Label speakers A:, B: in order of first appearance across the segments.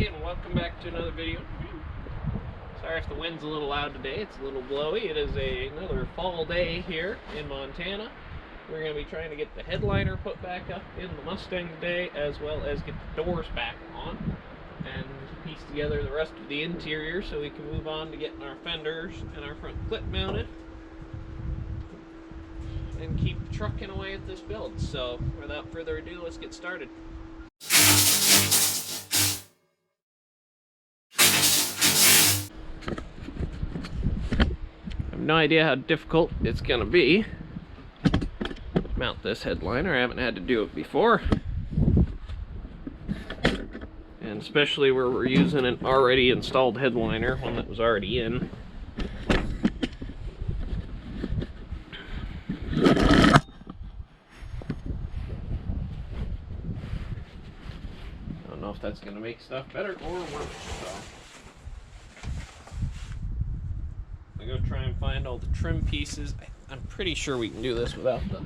A: everybody, and welcome back to another video. Sorry if the wind's a little loud today, it's a little blowy. It is another fall day here in Montana. We're going to be trying to get the headliner put back up in the Mustang today, as well as get the doors back on and piece together the rest of the interior so we can move on to getting our fenders and our front clip mounted and keep trucking away at this build. So without further ado, let's get started. I have no idea how difficult it's gonna be to mount this headliner. I haven't had to do it before, and especially where we're using an already installed headliner, one that was already in. I don't know if that's gonna make stuff better or worse, so I'm gonna go try and find all the trim pieces. I'm pretty sure we can do this without the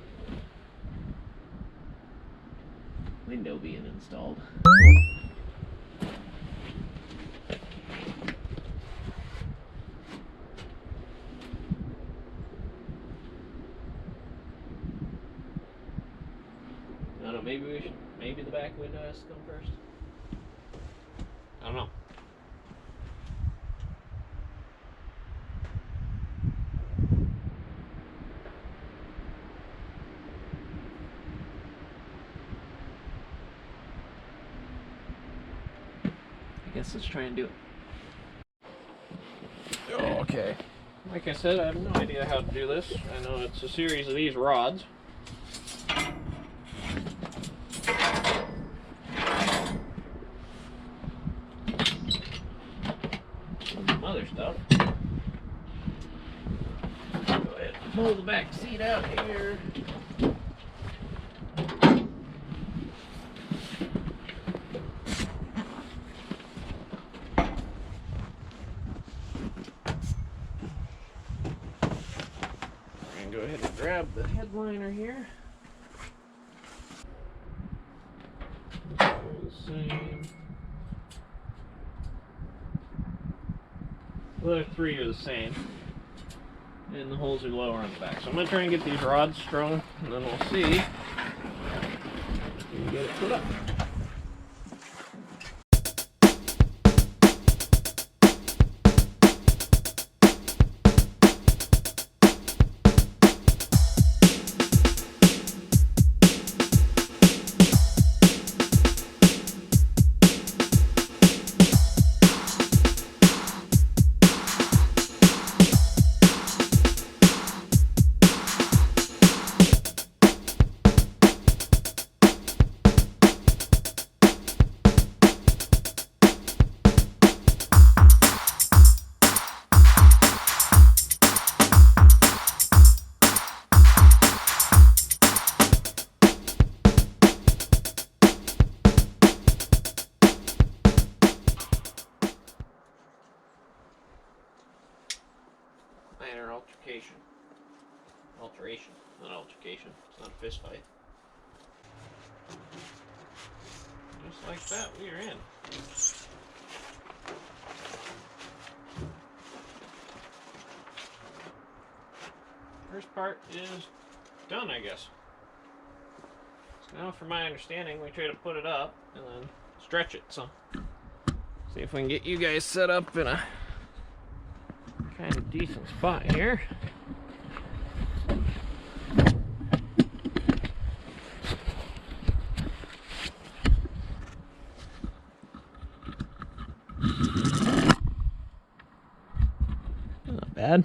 A: window being installed. I don't know, maybe the back window has to come first. I don't know. I guess let's try and do it. Oh, okay. Like I said, I have no idea how to do this. I know it's a series of these rods. Some other stuff. Go ahead and pull the back seat out here. Go ahead and grab the headliner here. The same. The other three are the same, and the holes are lower on the back. So I'm going to try and get these rods strung, and then we'll see if we can get it put up. Minor alteration, not altercation. It's not a fist fight. Just like that, we are in. First part is done, I guess. So now, from my understanding, we try to put it up and then stretch it. So, see if we can get you guys set up in a kind of decent spot here. Not bad.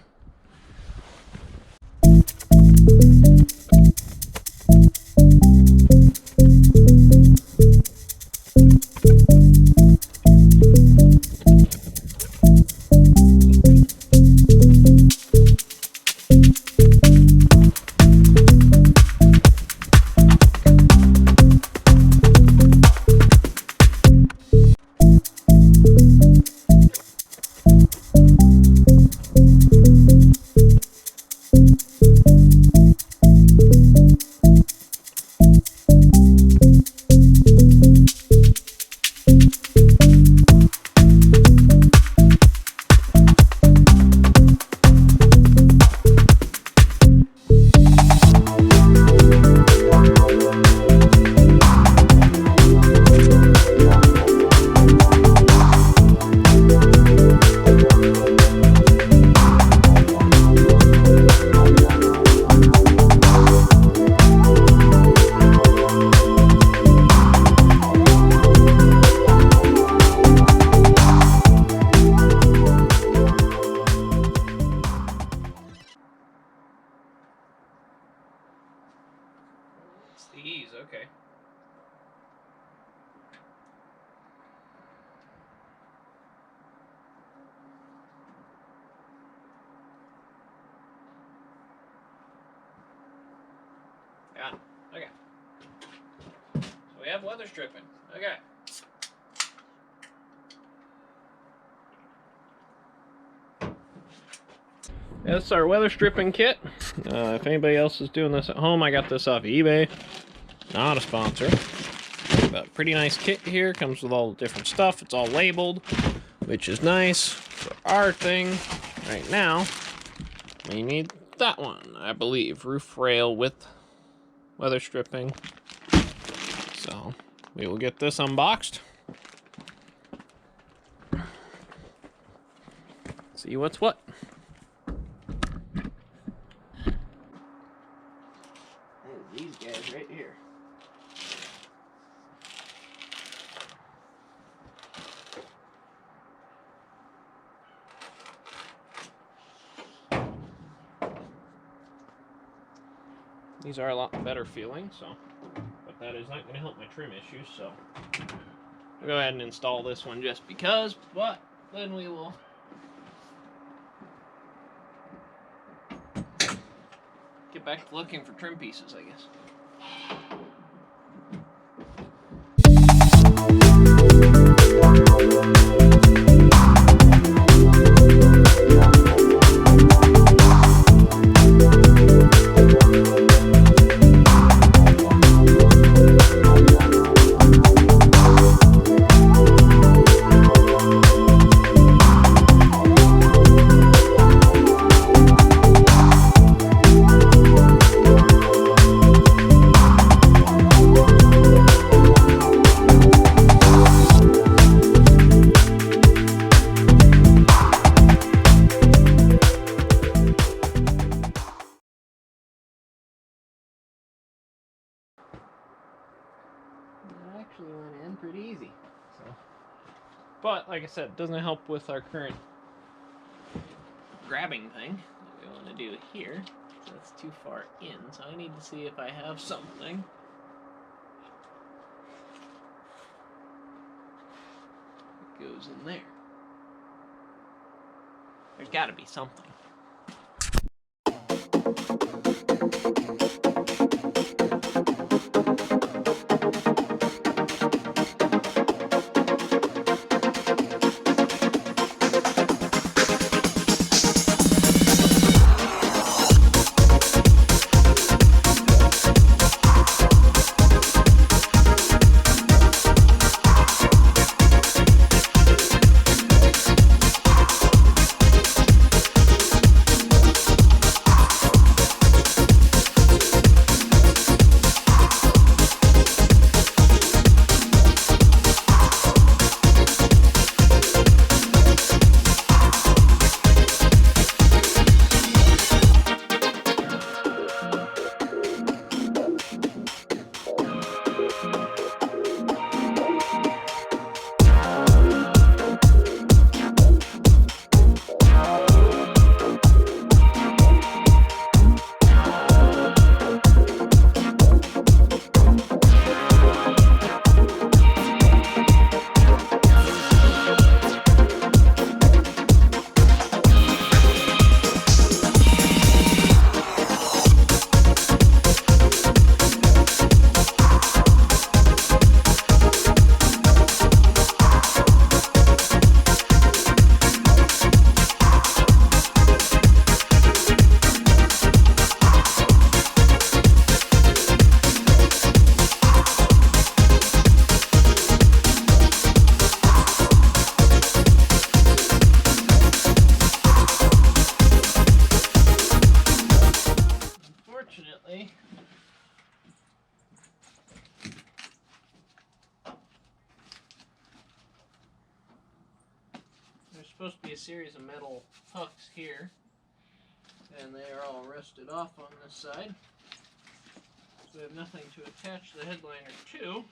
A: we have weather stripping. Okay. That's our weather stripping kit. If anybody else is doing this at home, I got this off eBay. Not a sponsor. But pretty nice kit here. Comes with all the different stuff. It's all labeled, which is nice. For our thing right now, we need that one, I believe. Roof rail with weather stripping. So we will get this unboxed. See what's what. These guys right here. These are a lot better feeling, so, but that is not going to help my trim issues, so I'll go ahead and install this one just because, but then we will get back to looking for trim pieces, I guess. Actually went in pretty easy. So, but like I said, it doesn't help with our current grabbing thing that we want to do here. So that's too far in. So I need to see if I have something. That goes in there. There's got to be something. Unfortunately, there's supposed to be a series of metal hooks here, and they are all rusted off on this side, so we have nothing to attach the headliner to.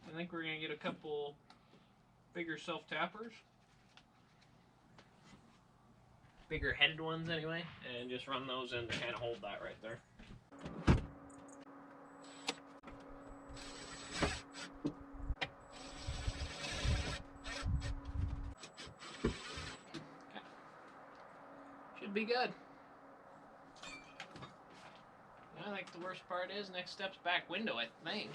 A: I think we're going to get a couple bigger self-tappers, bigger headed ones anyway, and just run those in to kind of hold that right there. Should be good. I think the worst part is next step's back window, I think.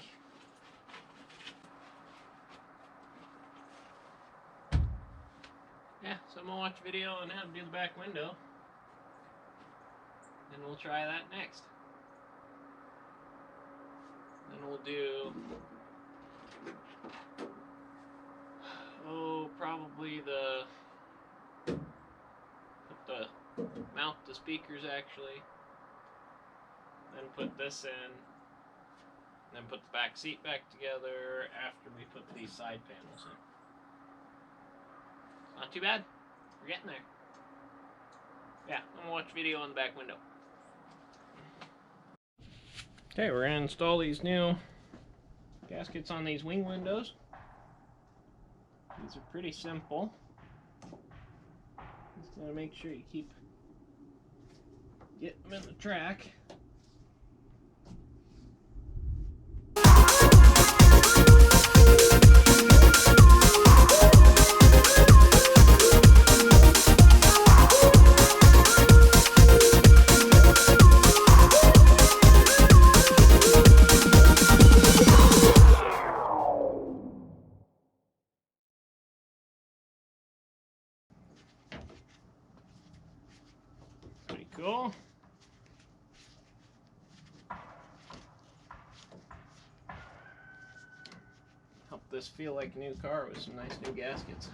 A: Yeah, so I'm gonna watch a video on how to do the back window, and we'll try that next. Then we'll do, probably mount the speakers actually, then put this in, then put the back seat back together after we put these side panels in. Not too bad. We're getting there. Yeah, I'm gonna watch a video on the back window. Okay, we're gonna install these new gaskets on these wing windows. These are pretty simple. Just gotta make sure you get them in the track. Pretty cool. Help this feel like a new car with some nice new gaskets.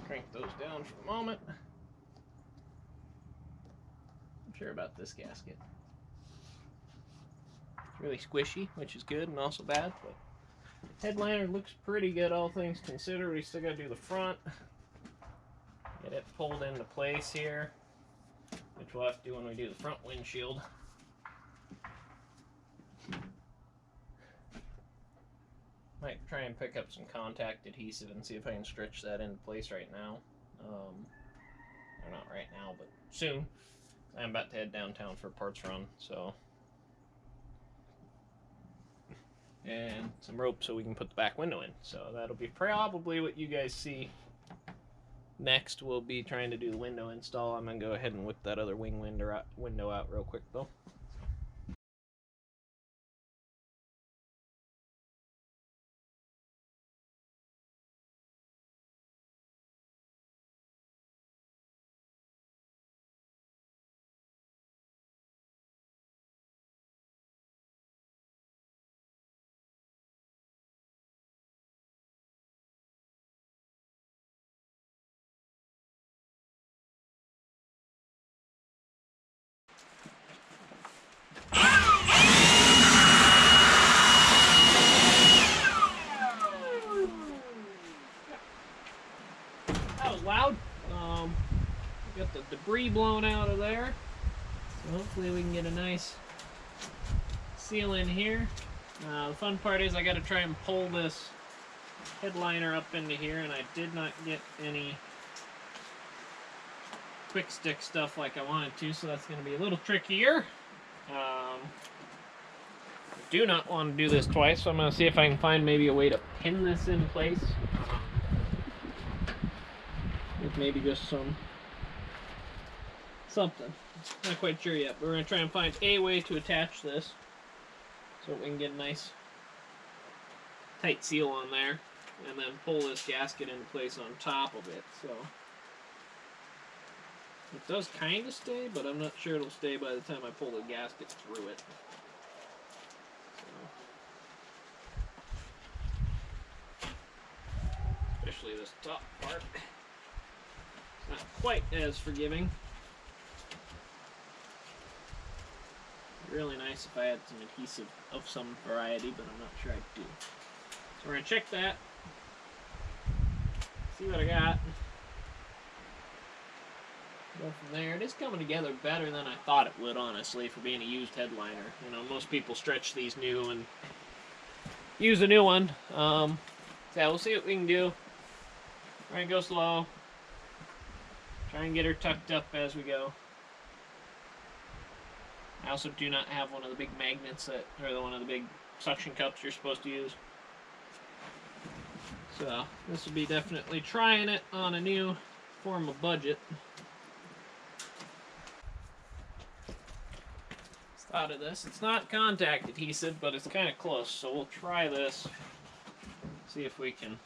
A: Crank those down for a moment. I'm sure about this gasket. It's really squishy, which is good and also bad, but headliner looks pretty good all things considered. We still gotta do the front. Get it pulled into place here, which we'll have to do when we do the front windshield. Might try and pick up some contact adhesive and see if I can stretch that into place right now. Or not right now, but soon. I'm about to head downtown for a parts run, so. And some rope so we can put the back window in. So that'll be probably what you guys see. Next, we'll be trying to do the window install. I'm going to go ahead and whip that other wing window out real quick, though. That was loud. Got the debris blown out of there. So hopefully we can get a nice seal in here. The fun part is I got to try and pull this headliner up into here, and I did not get any quick stick stuff like I wanted to, so that's going to be a little trickier. I do not want to do this twice, so I'm going to see if I can find maybe a way to pin this in place. With maybe just something. Not quite sure yet, but we're going to try and find a way to attach this so we can get a nice tight seal on there, and then pull this gasket into place on top of it. So it does kind of stay, but I'm not sure it'll stay by the time I pull the gasket through it. So, especially this top part. It's not quite as forgiving. Really nice if I had some adhesive of some variety, but I'm not sure I do. So we're going to check that, see what I got, go from there. It is coming together better than I thought it would, honestly, for being a used headliner. You know, most people stretch these new and use a new one. So yeah, we'll see what we can do. We're going to go slow, try and get her tucked up as we go. I also do not have one of the big magnets or one of the big suction cups you're supposed to use. So this will be definitely trying it on a new form of budget. Just thought of this. It's not contact adhesive, but it's kind of close. So we'll try this. See if we can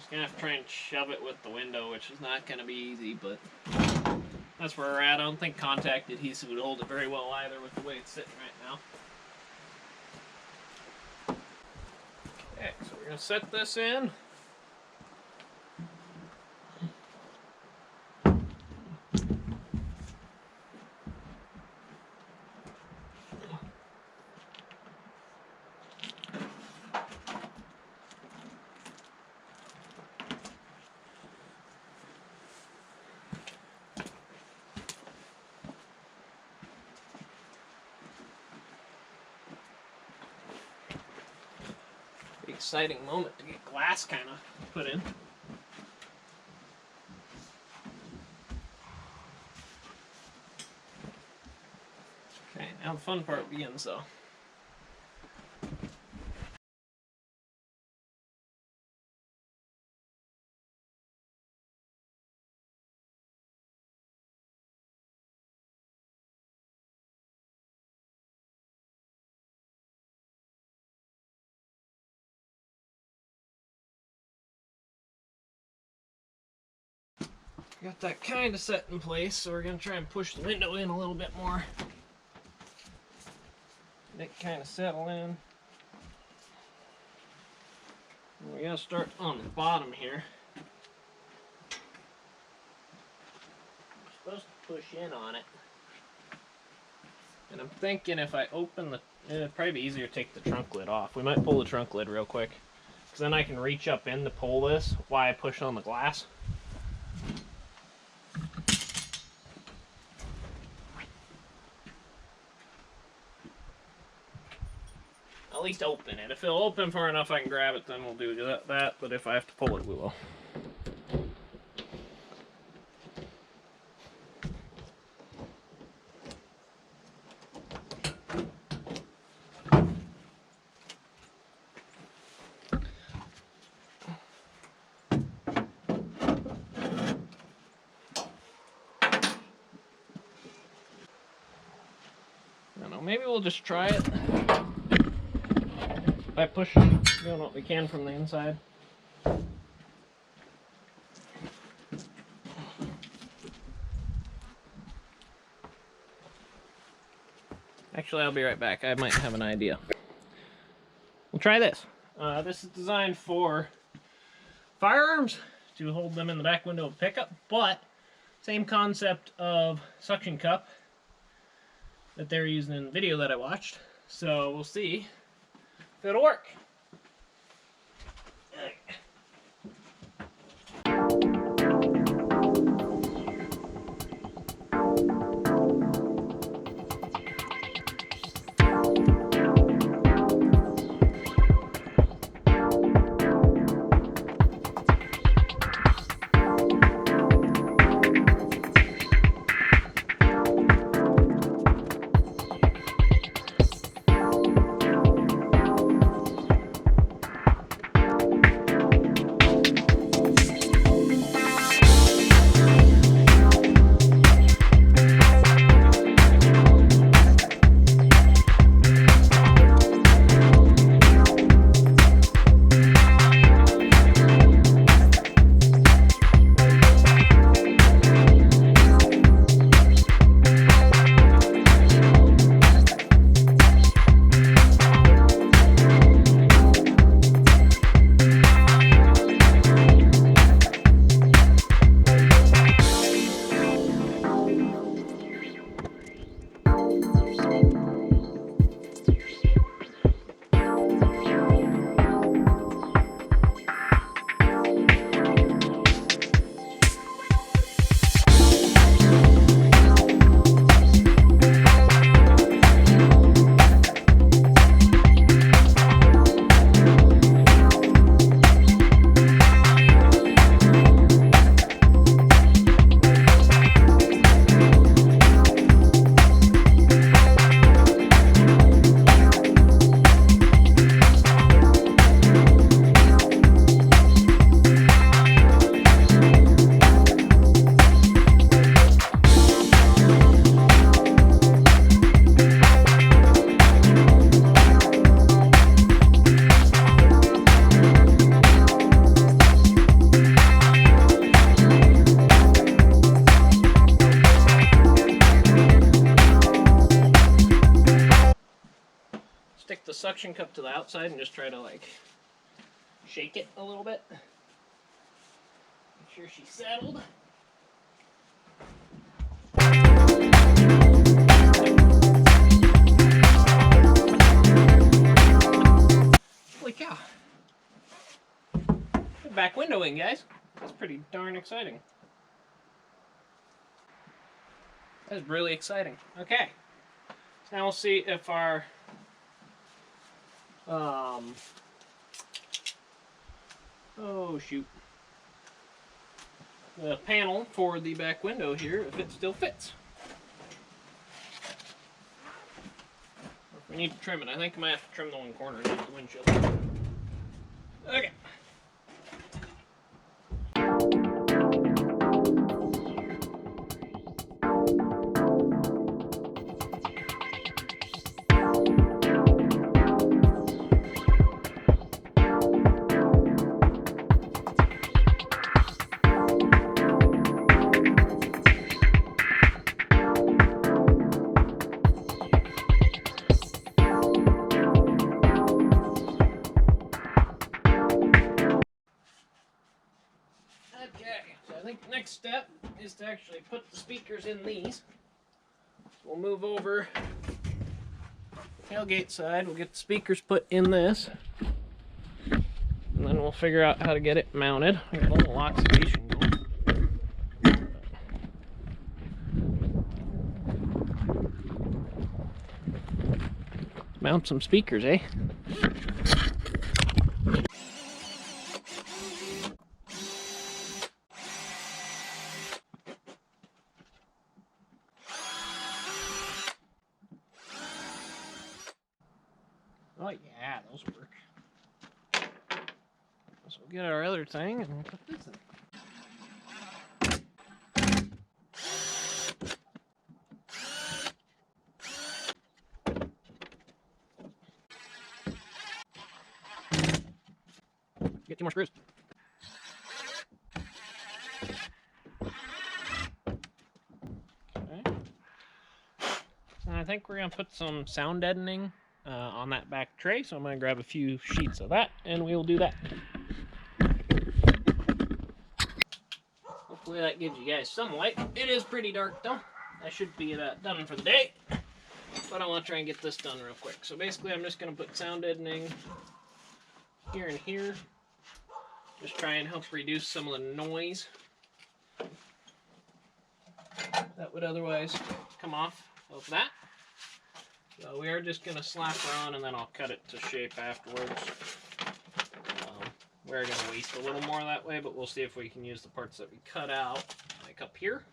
A: Just gonna have to try and shove it with the window, which is not gonna be easy, but that's where we're at. I don't think contact adhesive would hold it very well either with the way it's sitting right now. Okay, so we're gonna set this in. Exciting moment to get glass kind of put in. Okay, now the fun part begins though. Got that kind of set in place, so we're going to try and push the window in a little bit more. Let it kind of settle in. And we got to start on the bottom here. We're supposed to push in on it. And I'm thinking if I open the... it'd probably be easier to take the trunk lid off. We might pull the trunk lid real quick. Because then I can reach up in to pull this while I push on the glass. At least open it. If it'll open far enough I can grab it, then we'll do that. But if I have to pull it, we will. I don't know, maybe we'll just try it. By pushing, doing what we can from the inside. Actually, I'll be right back. I might have an idea. We'll try this. This is designed for firearms, to hold them in the back window of a pickup, but same concept of suction cup that they're using in the video that I watched. So we'll see if it'll work. stick the suction cup to the outside and just try to like shake it a little bit. Make sure she's settled. Holy cow. Good back windowing, guys. That's pretty darn exciting. That's really exciting. Okay. So now we'll see if our oh shoot. The panel for the back window here, if it still fits. If we need to trim it, I think I might have to trim the one corner, not the windshield. Okay. Okay, so I think the next step is to actually put the speakers in these. So we'll move over tailgate side, we'll get the speakers put in this, and then we'll figure out how to get it mounted. I got a little oxidation going. Mount some speakers, eh? Oh yeah, those work. So we'll get our other thing and we'll put this in. Get 2 more screws. Okay. And I think we're gonna put some sound deadening on that back tray, so I'm going to grab a few sheets of that and we will do that. Hopefully that gives you guys some light. It is pretty dark though. I should be done for the day, but I want to try and get this done real quick. So basically I'm just going to put sound deadening here and here. Just try and help reduce some of the noise that would otherwise come off of that. So we are just going to slap her on and then I'll cut it to shape afterwards. We're going to waste a little more that way, but we'll see if we can use the parts that we cut out, like up here.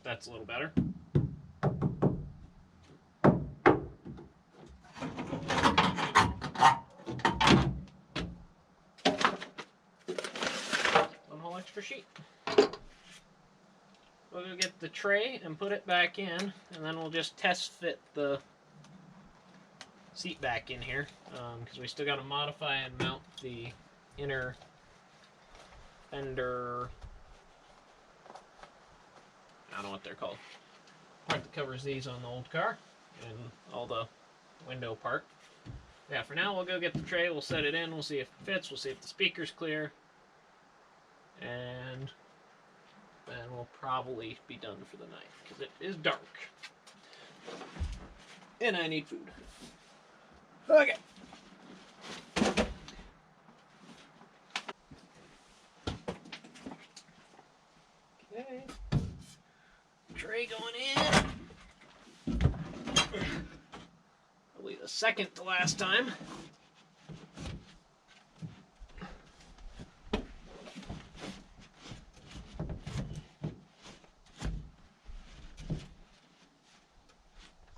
A: That's a little better. One whole extra sheet. We'll go get the tray and put it back in, and then we'll just test fit the seat back in here, because we still got to modify and mount the inner fender, I don't know what they're called, part that covers these on the old car, and all the window part. Yeah, for now we'll go get the tray, we'll set it in, we'll see if it fits, we'll see if the speaker's clear, and then we'll probably be done for the night, because it is dark. And I need food. Okay. Okay. Tray going in. Probably the second to last time.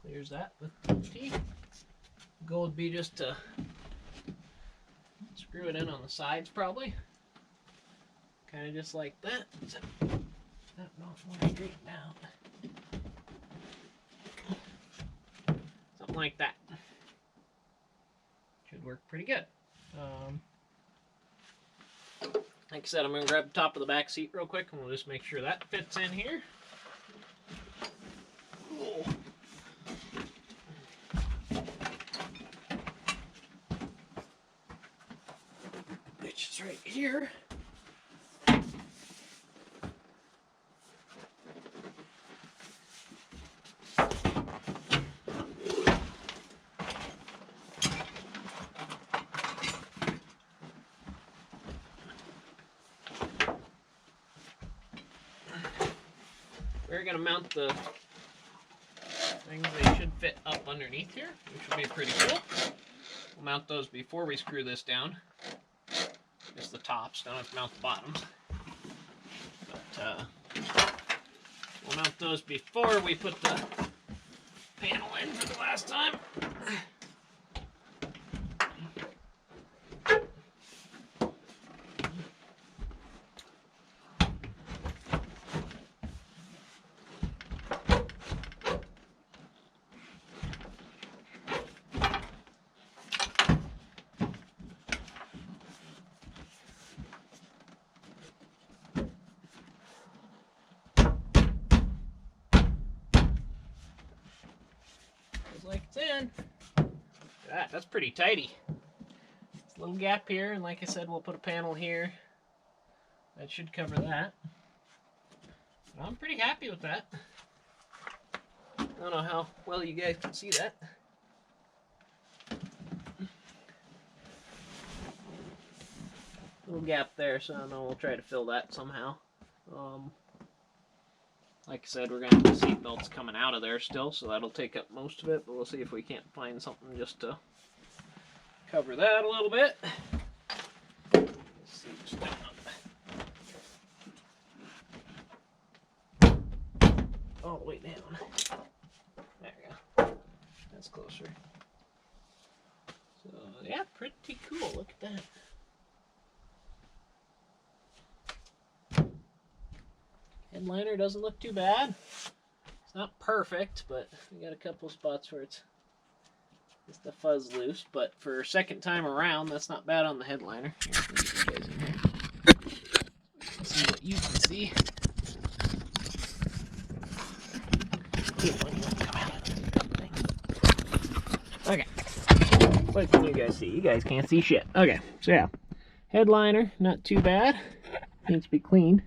A: Clears that with T. Goal would be just to screw it in on the sides, probably. Kind of just like that. That not more straightened out. Something like that. Should work pretty good. Like I said, I'm going to grab the top of the back seat real quick, and we'll just make sure that fits in here. Oh. Which is right here. We're going to mount the things. They should fit up underneath here, which will be pretty cool. We'll mount those before we screw this down. Just the tops, don't have to mount the bottoms. But we'll mount those before we put the panel in for the last time. Like it's in. That's pretty tighty. There's a little gap here, and like I said, we'll put a panel here. That should cover that. But I'm pretty happy with that. I don't know how well you guys can see that. Little gap there, so I don't know, we'll try to fill that somehow. Like I said, we're going to have the seat belts coming out of there still, so that'll take up most of it, but we'll see if we can't find something just to cover that a little bit. Let's see what's down. All the way down. There we go. That's closer. So, yeah, pretty cool. Look at that. Headliner doesn't look too bad. It's not perfect, but we got a couple spots where it's just the fuzz loose. But for a second time around, that's not bad on the headliner. Here, let me get you guys in here. Let's see what you can see. Okay. What can you guys see? You guys can't see shit. Okay, so yeah. Headliner, not too bad. Needs to be cleaned.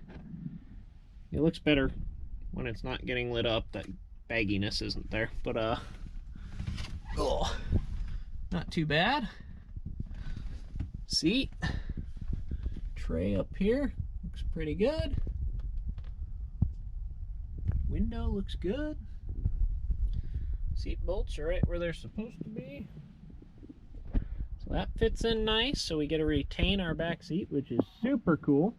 A: It looks better when it's not getting lit up. That bagginess isn't there. But, oh, not too bad. Seat. Tray up here. Looks pretty good. Window looks good. Seat bolts are right where they're supposed to be. So that fits in nice. So we get to retain our back seat, which is super cool.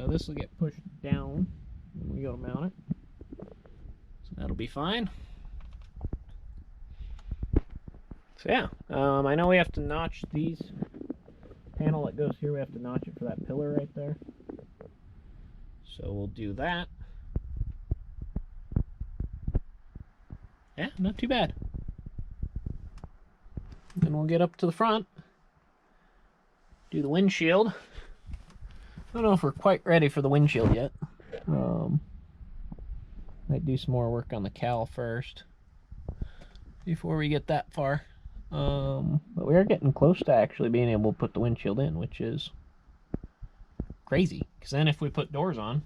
A: This will get pushed down when we go to mount it. So that'll be fine. So yeah, I know we have to notch these. Panel that goes here, we have to notch it for that pillar right there. So we'll do that. Yeah, not too bad. and we'll get up to the front, do the windshield. I don't know if we're quite ready for the windshield yet. Might do some more work on the cowl first before we get that far. But we are getting close to actually being able to put the windshield in, which is crazy. Because then if we put doors on,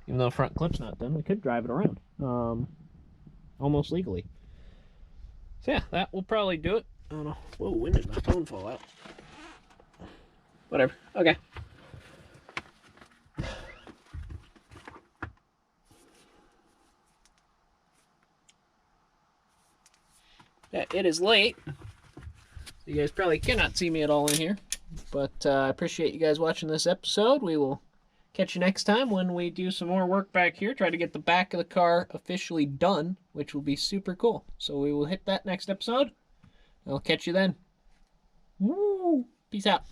A: even though the front clip's not done, we could drive it around almost legally. So yeah, that will probably do it. I don't know. Whoa, when did my phone fall out? Whatever. Okay. Yeah, it is late. You guys probably cannot see me at all in here. But I appreciate you guys watching this episode. We will catch you next time when we do some more work back here. Try to get the back of the car officially done, which will be super cool. So we will hit that next episode. I'll catch you then. Woo! Peace out.